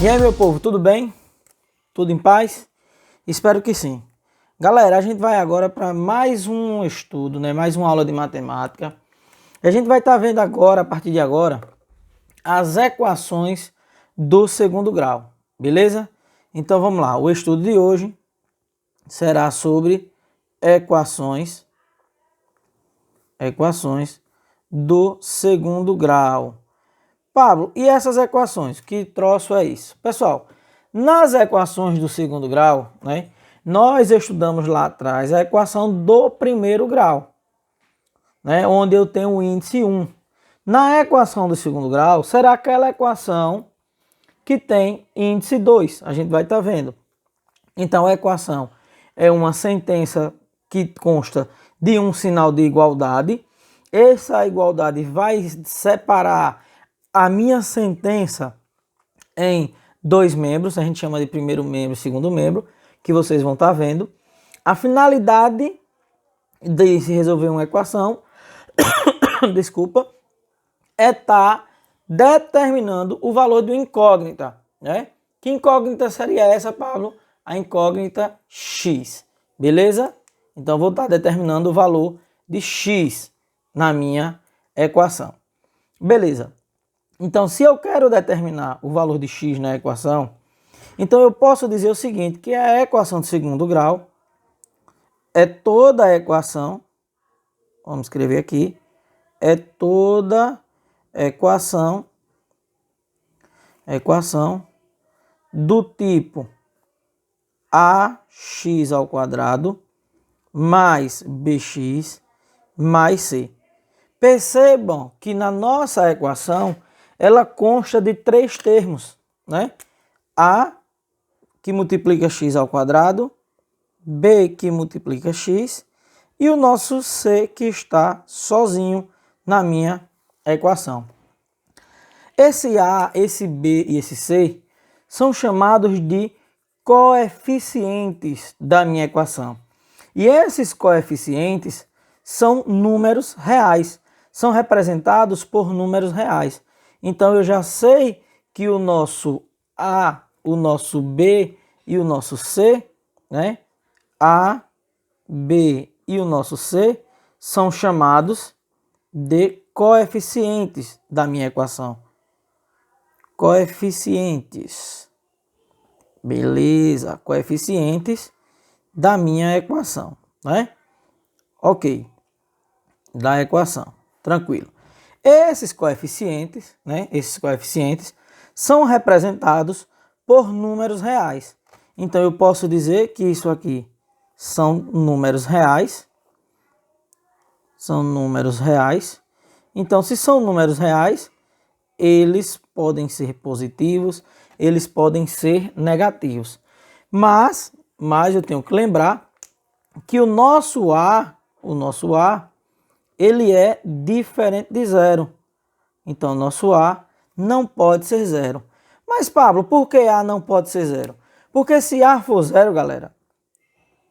E aí, meu povo, tudo bem? Tudo em paz? Espero que sim. Galera, a gente vai agora para mais um estudo, né? Mais uma aula de matemática. E a gente vai estar vendo agora, a partir de agora, as equações do segundo grau, beleza? Então vamos lá, o estudo de hoje será sobre equações do segundo grau. Pablo, e essas equações? Que troço é isso? Pessoal, nas equações do segundo grau, né, nós estudamos lá atrás a equação do primeiro grau, né, onde eu tenho o índice 1. Na equação do segundo grau, será aquela equação que tem índice 2. A gente vai estar vendo. Então, a equação é uma sentença que consta de um sinal de igualdade. Essa igualdade vai separar a minha sentença em dois membros, a gente chama de primeiro membro e segundo membro, que vocês vão estar vendo. A finalidade de se resolver uma equação, desculpa, é estar determinando o valor de uma incógnita, né? Que incógnita seria essa, Pablo? A incógnita x, beleza? Então, vou estar determinando o valor de x na minha equação. Beleza. Então, se eu quero determinar o valor de x na equação, então eu posso dizer o seguinte, que a equação de segundo grau é toda a equação, vamos escrever aqui, é toda equação do tipo ax ao quadrado mais bx mais c. Percebam que na nossa equação ela consta de três termos, né? A que multiplica x ao quadrado, b que multiplica x e o nosso c que está sozinho na minha equação. Esse a, esse b e esse c são chamados de coeficientes da minha equação. E esses coeficientes são números reais, são representados por números reais. Então eu já sei que o nosso A, o nosso B e o nosso C, né? A, B e o nosso C são chamados de coeficientes da minha equação. Coeficientes. Beleza, coeficientes da minha equação, né? Ok, da equação, tranquilo. Esses coeficientes, né? Esses coeficientes são representados por números reais. Então eu posso dizer que isso aqui são números reais. São números reais. Então, se são números reais, eles podem ser positivos, eles podem ser negativos. Mas eu tenho que lembrar que o nosso A, ele é diferente de zero. Então, nosso A não pode ser zero. Mas, Pablo, por que A não pode ser zero? Porque se A for zero, galera,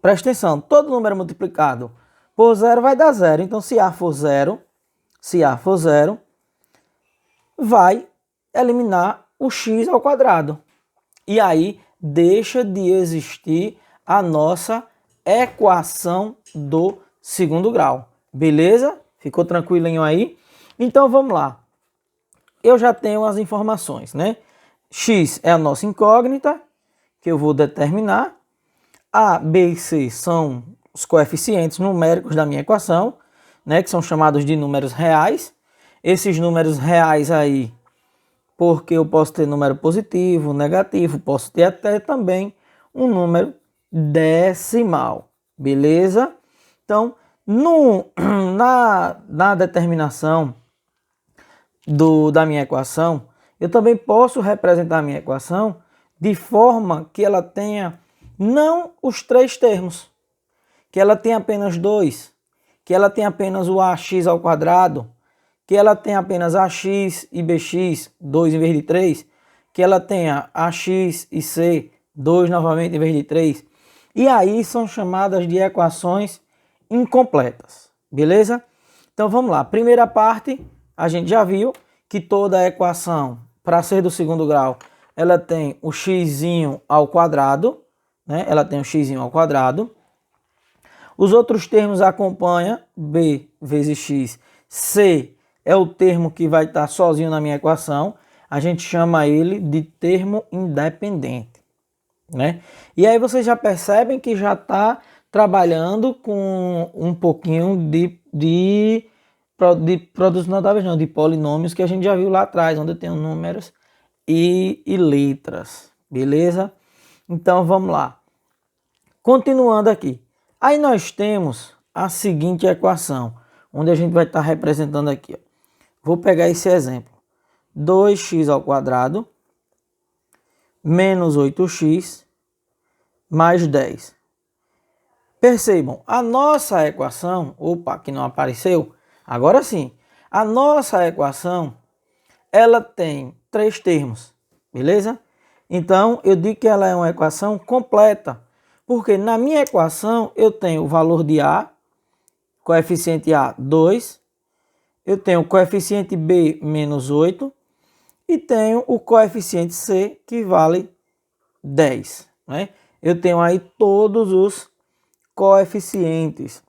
presta atenção, todo número multiplicado por zero vai dar zero. Então, se A for zero, vai eliminar o x ao quadrado. E aí, deixa de existir a nossa equação do segundo grau. Beleza? Ficou tranquilinho aí? Então vamos lá. Eu já tenho as informações, né? X é a nossa incógnita, que eu vou determinar. A, B e C são os coeficientes numéricos da minha equação, né? Que são chamados de números reais. Esses números reais aí, porque eu posso ter número positivo, negativo, posso ter até também um número decimal. Beleza? Então, na determinação da minha equação, eu também posso representar a minha equação de forma que ela tenha não os três termos, que ela tenha apenas dois, que ela tenha apenas o ax ao quadrado, que ela tenha apenas ax e bx, 2 em vez de 3, que ela tenha ax e c, 2 novamente em vez de 3. E aí são chamadas de equações incompletas, beleza? Então vamos lá, primeira parte, a gente já viu que toda equação, para ser do segundo grau, ela tem o x ao quadrado, né? Ela tem o x ao quadrado. Os outros termos acompanham b vezes x. C é o termo que vai estar sozinho na minha equação. A gente chama ele de termo independente, né? E aí vocês já percebem que já está trabalhando com um pouquinho de produtos notáveis, não, de polinômios que a gente já viu lá atrás, onde eu tenho números e letras, beleza? Então vamos lá. Continuando aqui. Aí nós temos a seguinte equação, onde a gente vai estar representando aqui. Ó. Vou pegar esse exemplo. 2x ao quadrado menos 8x mais 10. Percebam, a nossa equação, opa, que não apareceu, agora sim. A nossa equação, ela tem 3 termos, beleza? Então, eu digo que ela é uma equação completa, porque na minha equação eu tenho o valor de A, coeficiente A 2, eu tenho o coeficiente B menos 8 e tenho o coeficiente C que vale 10, né? Eu tenho aí todos os coeficientes.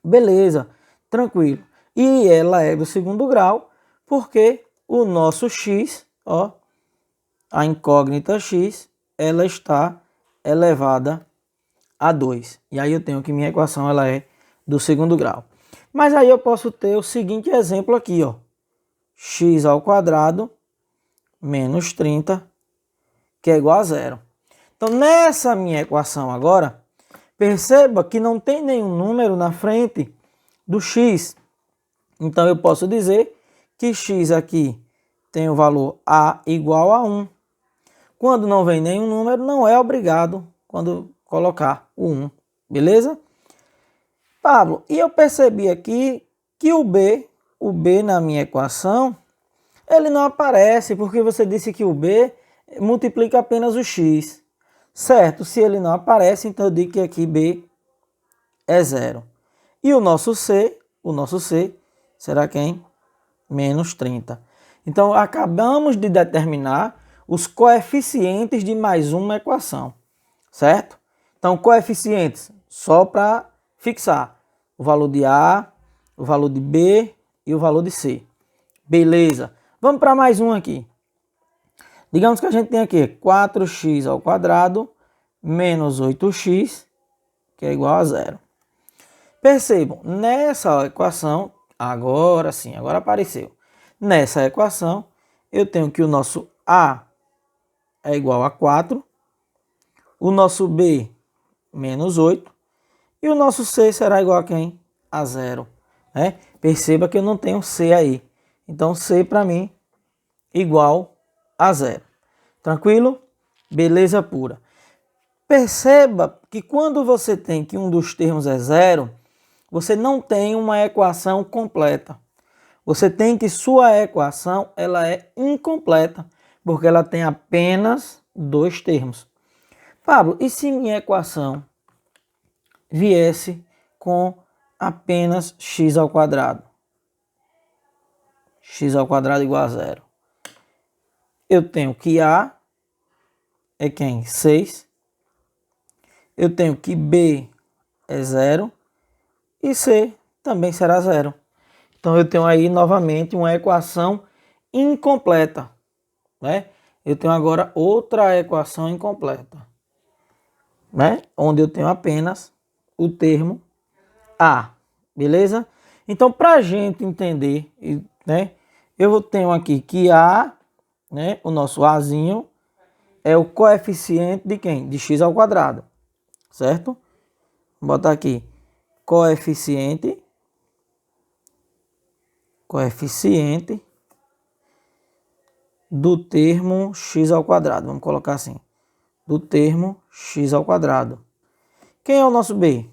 Beleza, tranquilo. E ela é do segundo grau, porque o nosso x, ó, a incógnita x, ela está elevada a 2. E aí eu tenho que minha equação ela é do segundo grau. Mas aí eu posso ter o seguinte exemplo aqui, ó. X ao quadrado menos 30, que é igual a zero. Então, nessa minha equação agora, perceba que não tem nenhum número na frente do x. Então, eu posso dizer que x aqui tem o valor a igual a 1. Quando não vem nenhum número, não é obrigado quando colocar o 1. Beleza? Pablo, e eu percebi aqui que o B na minha equação, ele não aparece, porque você disse que o B multiplica apenas o x. Certo, se ele não aparece, então eu digo que aqui B é zero. E o nosso C será quem? Menos 30. Então, acabamos de determinar os coeficientes de mais uma equação, certo? Então, coeficientes, só para fixar o valor de A, o valor de B e o valor de C. Beleza. Vamos para mais um aqui. Digamos que a gente tem aqui 4x ao quadrado menos 8x, que é igual a zero. Percebam, nessa equação, agora sim, agora apareceu. Nessa equação, eu tenho que o nosso A é igual a 4, o nosso B menos 8 e o nosso C será igual a quem? A zero. Né? Perceba que eu não tenho C aí. Então, C para mim igual a zero. Tranquilo? Beleza pura. Perceba que quando você tem que um dos termos é zero, você não tem uma equação completa. Você tem que sua equação ela é incompleta, porque ela tem apenas 2 termos. Pablo, e se minha equação viesse com apenas x ao quadrado? X ao quadrado igual a zero. Eu tenho que A é quem? 6. Eu tenho que B é zero. E C também será zero. Então eu tenho aí novamente uma equação incompleta, né? Eu tenho agora outra equação incompleta, né? Onde eu tenho apenas o termo A, beleza? Então para a gente entender, né? Eu tenho aqui que A, né? O nosso Azinho é o coeficiente de quem? De x ao quadrado, certo? Vou botar aqui coeficiente do termo x ao quadrado. Vamos colocar assim. Do termo x ao quadrado. Quem é o nosso B?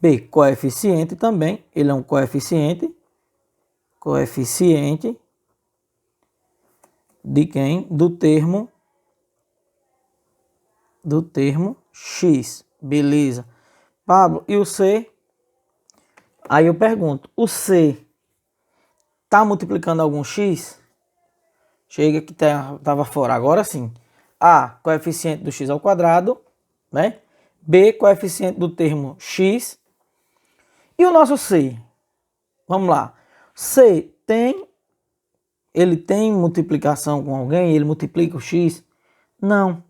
B, coeficiente também. Ele é um coeficiente. Coeficiente de quem? Do termo x. Beleza. Pablo, e o C? Aí eu pergunto, o C está multiplicando algum x? Chega que estava fora. Agora sim. A, coeficiente do x ao quadrado, né? B, coeficiente do termo x. E o nosso C? Vamos lá. C ele tem multiplicação com alguém? Ele multiplica o x? Não,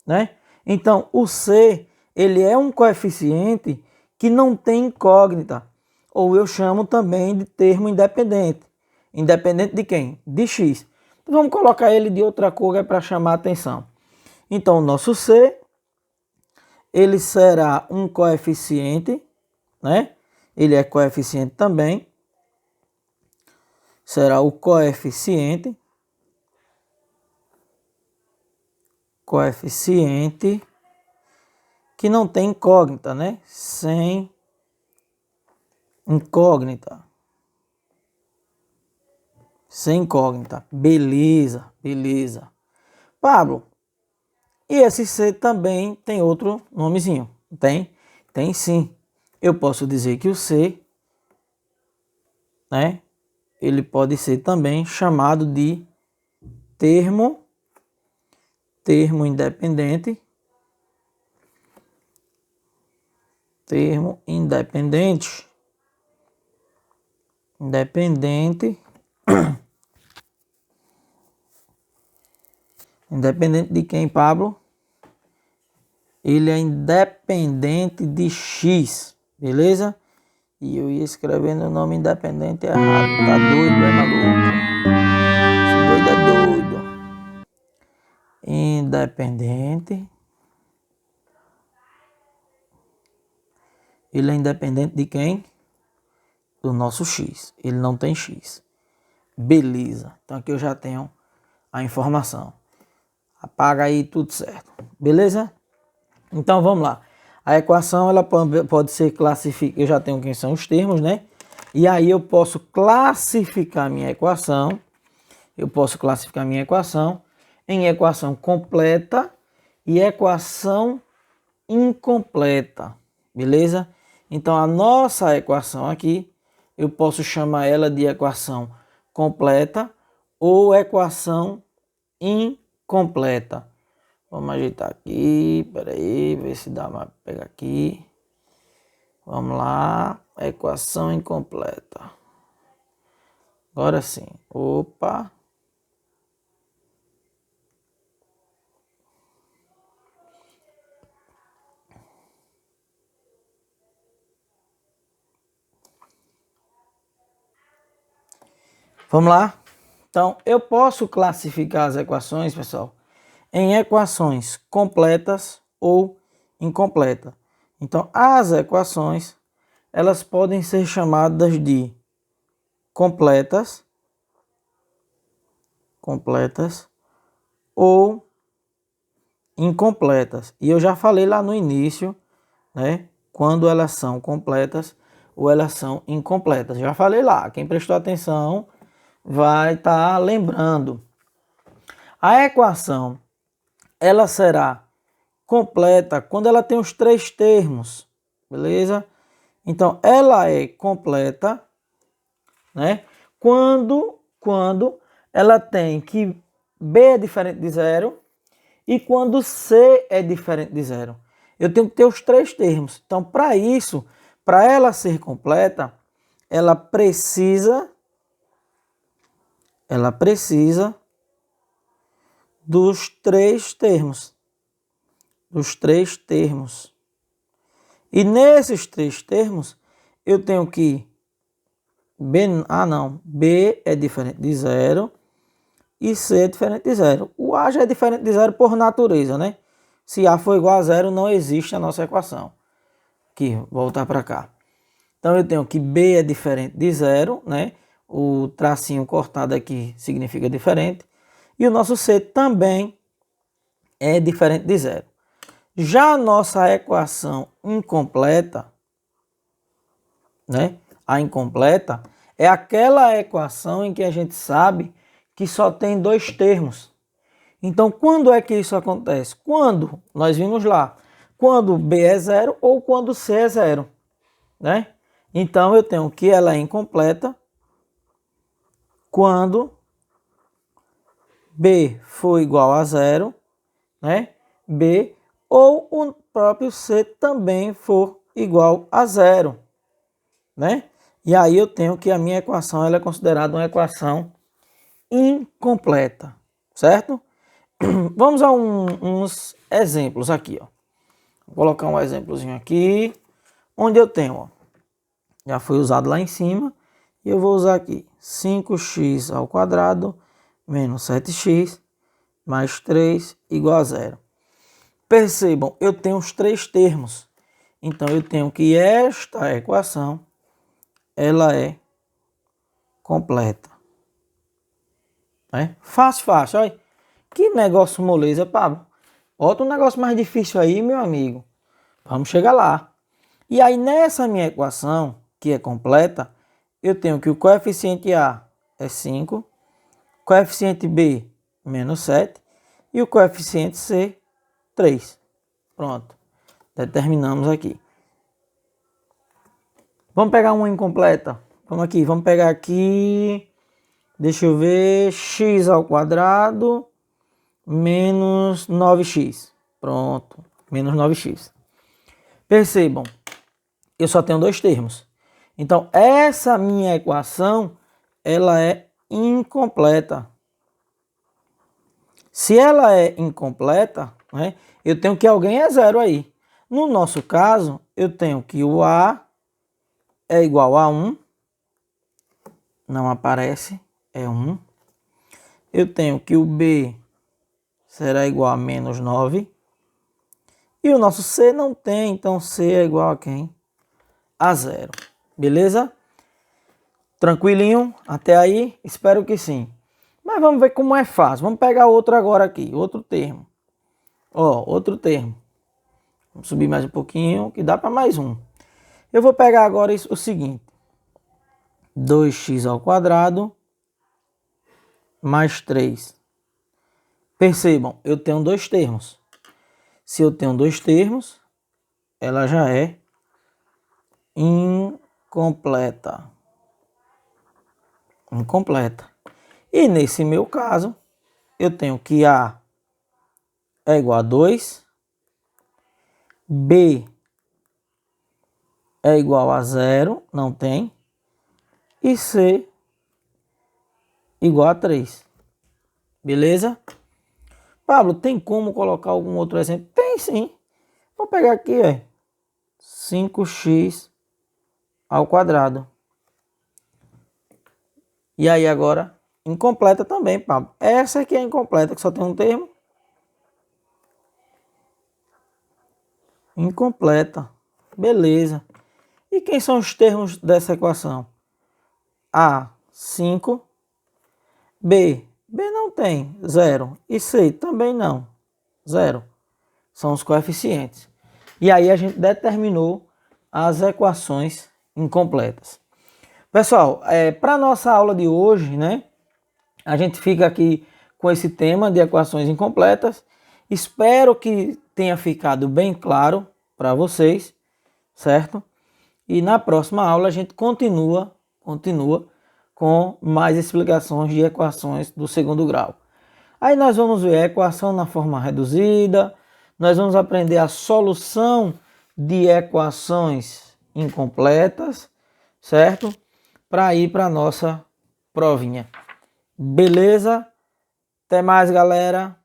né? Então, o C, ele é um coeficiente que não tem incógnita. Ou eu chamo também de termo independente. Independente de quem? De x. Então, vamos colocar ele de outra cor para chamar a atenção. Então, o nosso C, ele será um coeficiente, né? Ele é coeficiente também. Será o coeficiente que não tem incógnita, né? Sem incógnita. Sem incógnita. Beleza, beleza. Pablo, e esse C também tem outro nomezinho? Tem? Tem sim. Eu posso dizer que o C, né? Ele pode ser também chamado de termo independente. Termo independente. Independente. Independente de quem, Pablo? Ele é independente de x, beleza? E eu ia escrevendo o nome independente errado. Tá doido, é maluco? Esse doido é doido. Independente. Ele é independente de quem? Do nosso x. Ele não tem x. Beleza. Então aqui eu já tenho a informação. Apaga aí tudo certo. Beleza? Então vamos lá. A equação ela pode ser classificada. Eu já tenho quem são os termos, né? E aí eu posso classificar minha equação. Eu posso classificar minha equação em equação completa e equação incompleta. Beleza? Então a nossa equação aqui, eu posso chamar ela de equação completa ou equação incompleta. Vamos ajeitar aqui, peraí, ver se dá para pegar aqui. Vamos lá, equação incompleta. Agora sim, opa. Vamos lá? Então, eu posso classificar as equações, pessoal, em equações completas ou incompletas. Então, as equações, elas podem ser chamadas de completas ou incompletas. E eu já falei lá no início, né, quando elas são completas ou elas são incompletas. Já falei lá, quem prestou atenção vai estar lembrando. A equação, ela será completa quando ela tem os três termos, beleza? Então, ela é completa, né? Quando ela tem que B é diferente de zero e quando C é diferente de zero. Eu tenho que ter os três termos. Então, para isso, para ela ser completa, ela precisa dos três termos. E nesses três termos, eu tenho que B é diferente de zero e C é diferente de zero. O A já é diferente de zero por natureza, né? Se A for igual a zero, não existe a nossa equação. Aqui, voltar para cá. Então, eu tenho que B é diferente de zero, né? O tracinho cortado aqui significa diferente. E o nosso C também é diferente de zero. Já a nossa equação incompleta, né? A incompleta é aquela equação em que a gente sabe que só tem dois termos. Então, quando é que isso acontece? Quando, nós vimos lá, quando B é zero ou quando C é zero, né? Então, eu tenho que ela é incompleta quando B for igual a zero, né? B, ou o próprio C também for igual a zero, né? E aí eu tenho que a minha equação ela é considerada uma equação incompleta, certo? Vamos a uns exemplos aqui, ó. Vou colocar um exemplozinho aqui, onde eu tenho, ó, já foi usado lá em cima, e eu vou usar aqui 5x ao quadrado menos 7x mais 3 igual a zero. Percebam, eu tenho os três termos, então eu tenho que esta equação ela é completa. Fácil, fácil, olha. Que negócio moleza, Pablo. Outro negócio mais difícil aí, meu amigo. Vamos chegar lá. E aí, nessa minha equação, que é completa, eu tenho que o coeficiente A é 5, coeficiente B, menos 7, e o coeficiente C, 3. Pronto. Determinamos aqui. Vamos pegar uma incompleta. Vamos aqui, vamos pegar aqui, deixa eu ver, x ao quadrado menos 9x. Pronto, menos 9x. Percebam, eu só tenho dois termos. Então, essa minha equação, ela é incompleta. Se ela é incompleta, né, eu tenho que alguém é zero aí. No nosso caso, eu tenho que o A é igual a 1. Não aparece, é 1. Eu tenho que o B será igual a menos 9. E o nosso C não tem, então C é igual a quem? A 0. Beleza? Tranquilinho? Até aí? Espero que sim. Mas vamos ver como é fácil. Vamos pegar outro agora aqui, outro termo. Ó, outro termo. Vamos subir mais um pouquinho, que dá para mais um. Eu vou pegar agora o seguinte. 2x ao quadrado mais 3. Percebam, eu tenho dois termos. Se eu tenho dois termos, ela já é incompleta. Incompleta. E nesse meu caso, eu tenho que A é igual a 2, B é igual a 0, não tem, e C igual a 3. Beleza? Pablo, tem como colocar algum outro exemplo? Tem sim. Vou pegar aqui, ó, 5x ao quadrado. E aí agora, incompleta também, Pablo. Essa aqui é incompleta, que só tem um termo. Incompleta. Beleza. E quem são os termos dessa equação? A, 5. B não tem, 0. E C também não, 0. São os coeficientes. E aí a gente determinou as equações incompletas. Pessoal, para nossa aula de hoje, né, a gente fica aqui com esse tema de equações incompletas. Espero que tenha ficado bem claro para vocês, certo? E na próxima aula a gente continua com mais explicações de equações do segundo grau. Aí nós vamos ver a equação na forma reduzida, nós vamos aprender a solução de equações incompletas, certo? Para ir para a nossa provinha. Beleza? Até mais, galera!